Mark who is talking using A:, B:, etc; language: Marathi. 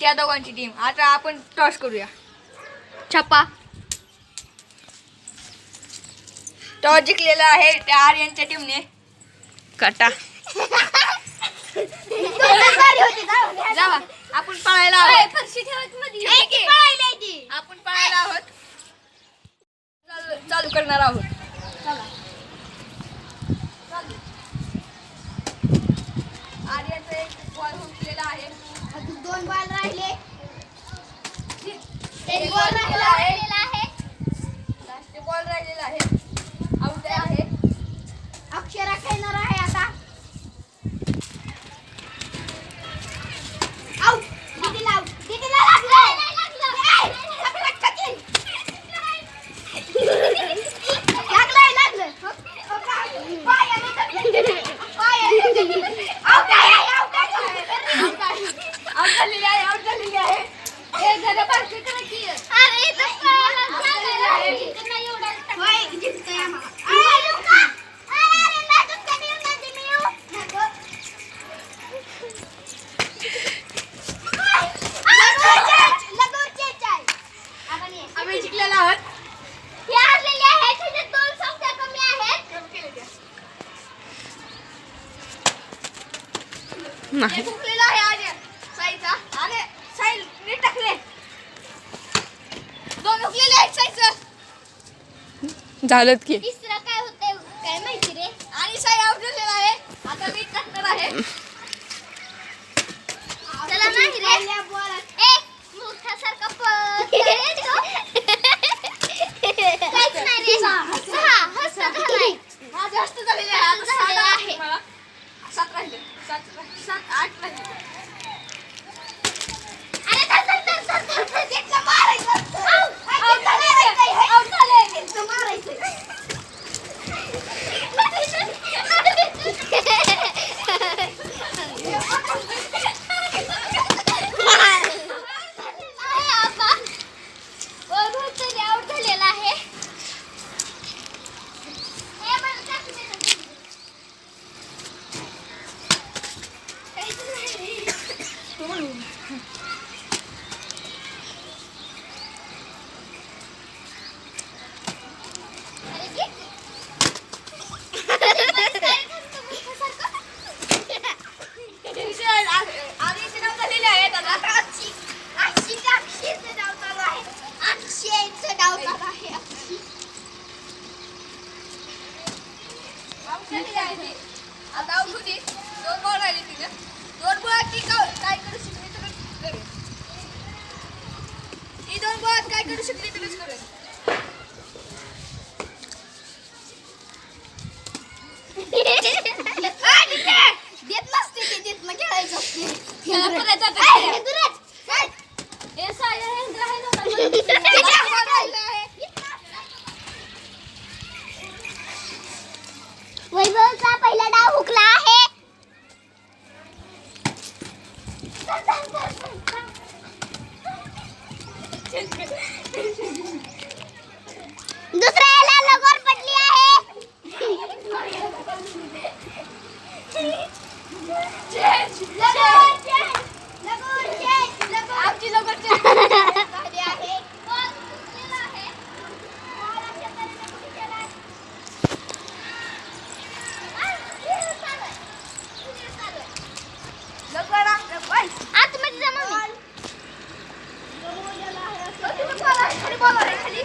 A: त्या दोघांची टीम. आता आपण टॉस करूया. छप्पा. टॉस जिंकलेला आहे त्या आर्यनच्या टीमने. कटा. जावा आपण पळायला आहोत. आपण पळायला आहोत. चालू करणार आहोत. आर्यनचा एक बॉल हुकलेला आहे.
B: अजून 2 बॉल राहिले.
A: एक बॉल राहिलेला आहे. लास्ट बॉल राहिलेला आहे. आउट आहे.
B: अक्षरा खेळणार आहे आता. आउट. दीदीला आउट. दीदीला लागलं. लागलं.
A: आउट झालेली आहे. एक जण बाकी करा की.
B: अरे इथं पळायला लागलं. होय जिंकतोय आम्हाला. अरे लुका. अरे मॅडम कधी येऊन मी येऊ.
A: आम्ही जिंकलेलो आहोत.
B: हे हारलेले आहेत. त्याच्यात 2 संख्या कमी आहेत.
A: हे फुकलेलं आहे आर्यन साईचा. आणि साई नीट टाकले. 2 फुकलेले आहेत साईचं.
C: झालं की
B: तिसरा काय होतंय काय माहिती रे.
A: आणि साई आउट झालेला आहे. आता नीट टाकणार आहे.
B: चला नाही रे. ए मूर्खासारखा पळतो. काहीच नाही रे. 6 हस्त झालाय.
A: माझं जास्त झालेलं आहे. आता 7 आहे. 7 राहिले. 7 8 राहिले.
B: अरे धर घेतलं मारायचं.
A: आउट झाले.
B: घेतलं मारायचं. आउट झालेला आहे.
A: आधीचे नाव झालेले आहेत. आता
B: अक्षयचं डाव चालू आहे. अक्षयचं डाव चालू आहे.
A: आउट झालेली आहे ती. आता आउट होती. 2 बॉल राहिले तिथे. 2 बॉल ती काय करू शकली तर करेल. ती 2 बॉल काय करू शकली तरच करेल.
B: देत नसते ते देत मग खेळायचं असते.
A: त्याला परत आता
B: ए,
A: खेळ.
B: हे दुरात. काय?
A: हे साया हेंद्र आहे ना. लास्ट बॉल राहिला आहे.
B: वैभवचा पहिला डाव हुकला आहे. दुसऱ्या याला लगोर पडली आहे.
A: आमची लगोरची
B: झाली आहे. बॉल हुकलेला आहे. बॉल अशा तऱ्हेने कुठे गेला? आतमध्ये जा मम्मी.
A: खाली बॉल आहे. खाली.